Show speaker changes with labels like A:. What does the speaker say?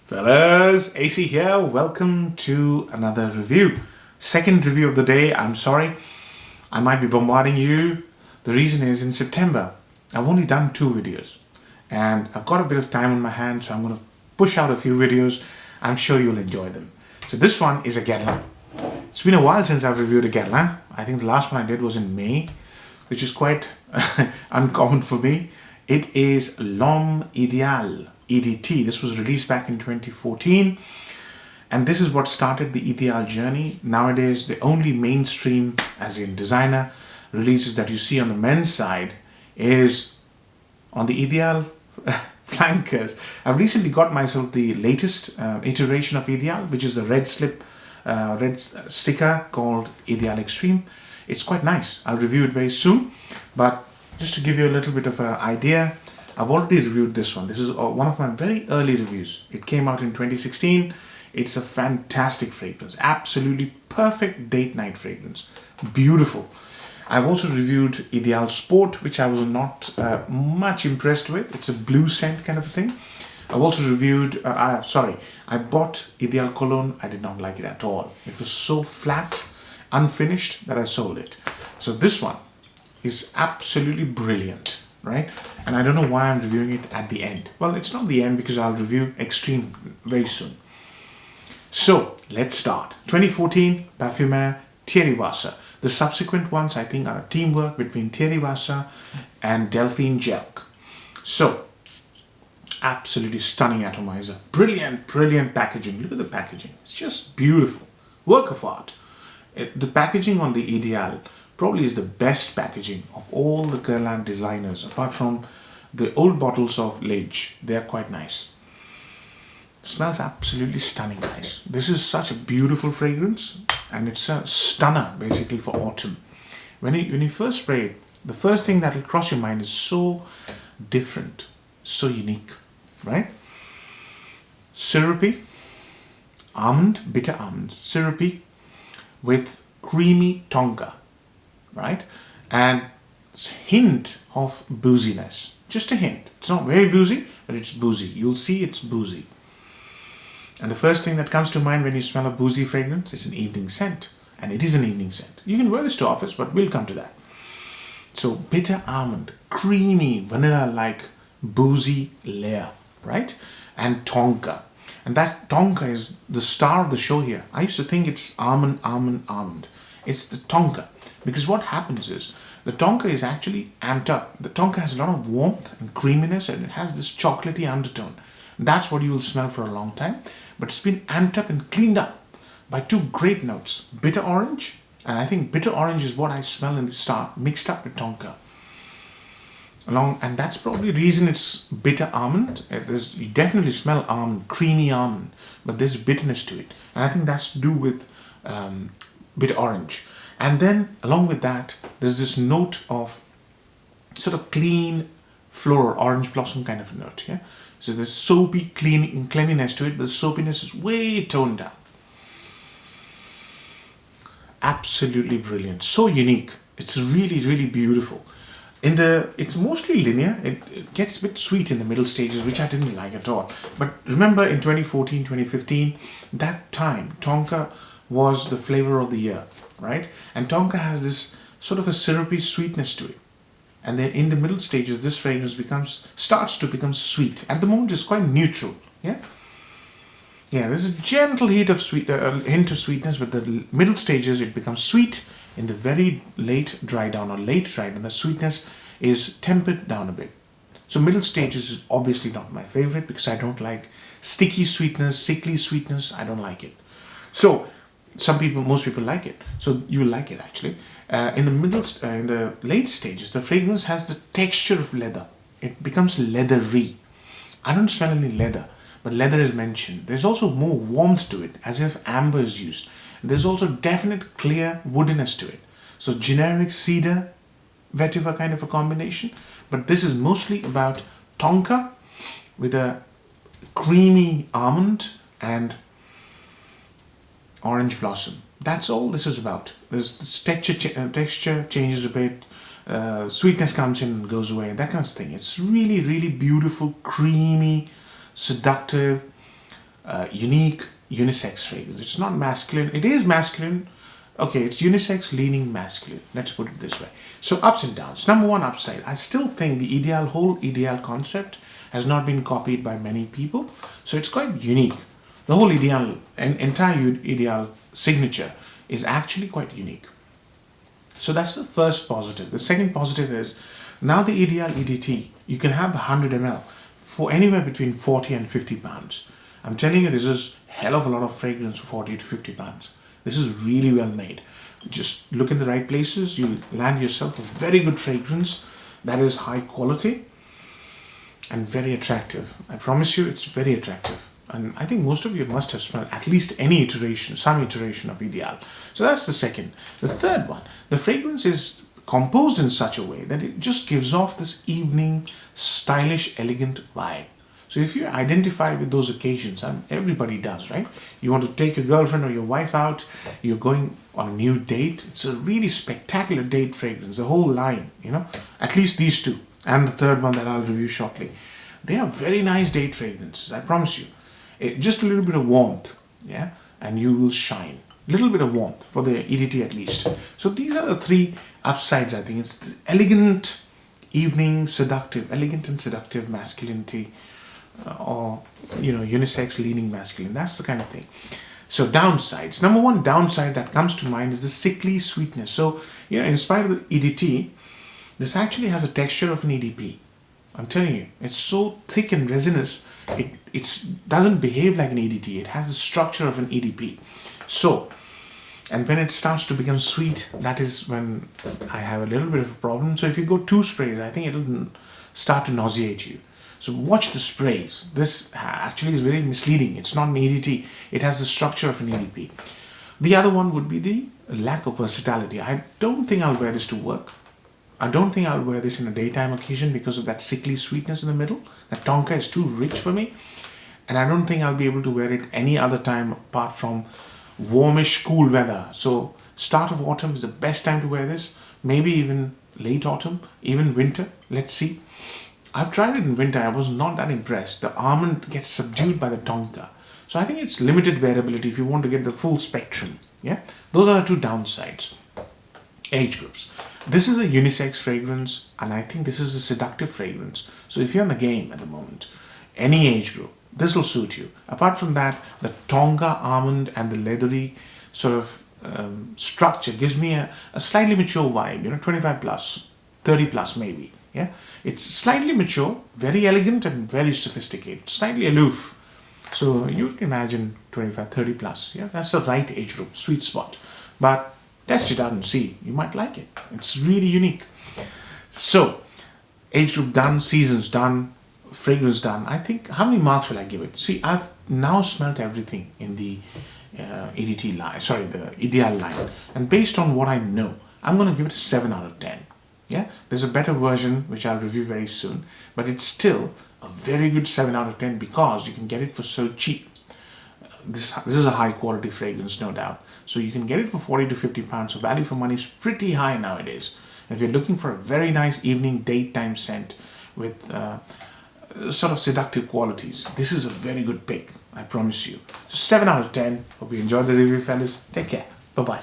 A: Fellas, AC here. Welcome to another review. Second review of the day. I'm sorry, I might be bombarding you. The reason is in September, I've only done 2 videos and I've got a bit of time on my hands, so I'm going to push out a few videos. I'm sure you'll enjoy them. So this one is a Guerlain. It's been a while since I've reviewed a Guerlain. I think the last one I did was in May, which is quite uncommon for me. It is L'Homme Ideal EDT. This was released back in 2014, and this is what started the Ideal journey. Nowadays, the only mainstream, as in designer, releases that you see on the men's side is on the Ideal flankers. I've recently got myself the latest iteration of Ideal, which is the red sticker called Ideal Extreme. It's quite nice. I'll review it very soon, but just to give you a little bit of an idea, I've already reviewed this one. This is one of my very early reviews. It came out in 2016. It's a fantastic fragrance. Absolutely perfect date night fragrance. Beautiful. I've also reviewed Ideal Sport, which I was not much impressed with. It's a blue scent kind of a thing. I've also reviewed, I bought Ideal Cologne. I did not like it at all. It was so flat, unfinished, that I sold it. So this one is absolutely brilliant, right? And I don't know why I'm reviewing it at the end. Well, it's not the end because I'll review Extreme very soon. So let's start. 2014 Parfumeur Thierry Wasser. The subsequent ones I think are a teamwork between Thierry Wasser and Delphine Jelk. So absolutely stunning atomizer. Brilliant packaging. Look at the packaging. It's just beautiful. Work of art. The packaging on the Ideal probably is the best packaging of all the Guerlain designers, apart from the old bottles of Liege. They are quite nice. It smells absolutely stunning nice. This is such a beautiful fragrance, and it's a stunner basically for autumn. When you first spray it, the first thing that will cross your mind is so different, so unique, right? Syrupy, almond, bitter almond, syrupy with creamy tonka, right? And it's a hint of booziness. Just a hint. It's not very boozy, but it's boozy. You'll see it's boozy. And the first thing that comes to mind when you smell a boozy fragrance is an evening scent. And it is an evening scent. You can wear this to office, but we'll come to that. So bitter almond, creamy, vanilla-like boozy layer, right? And tonka. And that tonka is the star of the show here. I used to think it's almond. It's the tonka. Because what happens is, the tonka is actually amped up. The tonka has a lot of warmth and creaminess, and it has this chocolatey undertone. That's what you will smell for a long time. But it's been amped up and cleaned up by 2 great notes. Bitter orange, and I think bitter orange is what I smell in the start, mixed up with tonka. And that's probably the reason it's bitter almond. You definitely smell almond, creamy almond, but there's bitterness to it. And I think that's to do with bitter orange. And then along with that, there's this note of sort of clean floral, orange blossom kind of a note. Yeah. So there's soapy cleanliness to it, but the soapiness is way toned down. Absolutely brilliant. So unique. It's really beautiful. It's mostly linear. It gets a bit sweet in the middle stages, which I didn't like at all. But remember in 2014, 2015, that time tonka was the flavor of the year, right? And tonka has this sort of a syrupy sweetness to it. And then in the middle stages, this fragrance starts to become sweet. At the moment, it's quite neutral. Yeah, there's a gentle hint of sweetness, but the middle stages it becomes sweet. In the very late dry down, the sweetness is tempered down a bit. So middle stages is obviously not my favorite because I don't like sticky sweetness, sickly sweetness. I don't like it. So most people like it. So you will like it actually. In the late stages, the fragrance has the texture of leather. It becomes leathery. I don't smell any leather, but leather is mentioned. There's also more warmth to it, as if amber is used. There's also definite clear woodiness to it. So generic cedar, vetiver kind of a combination. But this is mostly about tonka with a creamy almond and orange blossom. That's all this is about. This texture changes a bit, sweetness comes in and goes away, and that kind of thing. It's really beautiful, creamy, seductive, unique unisex fragrance. It's not masculine. It is masculine. Okay, it's unisex leaning masculine. Let's put it this way. So ups and downs. Number one upside. I still think the whole Ideal concept has not been copied by many people. So it's quite unique. The whole entire Ideal signature is actually quite unique. So that's the first positive. The second positive is now the Ideal EDT, you can have the 100 ml for anywhere between 40 and 50 pounds. I'm telling you, this is a hell of a lot of fragrance for 40 to 50 pounds. This is really well made. Just look in the right places, you'll land yourself a very good fragrance that is high quality and very attractive. I promise you, it's very attractive. And I think most of you must have smelled at least some iteration of Ideal. So that's the second. The third one, the fragrance is composed in such a way that it just gives off this evening, stylish, elegant vibe. So if you identify with those occasions, and everybody does, right? You want to take your girlfriend or your wife out, you're going on a new date. It's a really spectacular date fragrance, the whole line, at least these two. And the third one that I'll review shortly. They are very nice date fragrances, I promise you. Just a little bit of warmth, yeah, and you will shine. Little bit of warmth for the EDT at least. So these are the three upsides, I think. It's the elegant evening, elegant and seductive masculinity, or unisex leaning masculine. That's the kind of thing. So downsides. Number one downside that comes to mind is the sickly sweetness. So in spite of the EDT, this actually has a texture of an EDP. I'm telling you, it's so thick and resinous. It doesn't behave like an EDT. It has the structure of an EDP. So, and when it starts to become sweet, that is when I have a little bit of a problem. So if you go 2 sprays, I think it'll start to nauseate you. So watch the sprays. This actually is very misleading. It's not an EDT. It has the structure of an EDP. The other one would be the lack of versatility. I don't think I'll wear this to work. I don't think I'll wear this in a daytime occasion because of that sickly sweetness in the middle. That tonka is too rich for me. And I don't think I'll be able to wear it any other time apart from warmish, cool weather. So start of autumn is the best time to wear this. Maybe even late autumn, even winter. Let's see. I've tried it in winter. I was not that impressed. The almond gets subdued by the tonka. So I think it's limited wearability if you want to get the full spectrum. Yeah, those are the two downsides. Age groups. This is a unisex fragrance, and I think this is a seductive fragrance. So if you're in the game at the moment, any age group, this will suit you. Apart from that, the tonka almond and the leathery sort of structure gives me a slightly mature vibe, 25 plus, 30 plus maybe. Yeah, it's slightly mature, very elegant and very sophisticated, slightly aloof. So you can imagine 25, 30 plus. Yeah, that's the right age group, sweet spot. But test it out and see. You might like it. It's really unique. So, age group done, seasons done, fragrance done. I think, how many marks will I give it? See, I've now smelled everything in the EDT line, the Ideal line. And based on what I know, I'm going to give it a 7 out of 10. Yeah, there's a better version which I'll review very soon, but it's still a very good 7 out of 10 because you can get it for so cheap. This is a high quality fragrance, no doubt. So you can get it for 40 to 50 pounds. So value for money is pretty high nowadays. If you're looking for a very nice evening daytime scent with sort of seductive qualities, this is a very good pick, I promise you. So 7 out of 10. Hope you enjoyed the review, fellas. Take care. Bye-bye.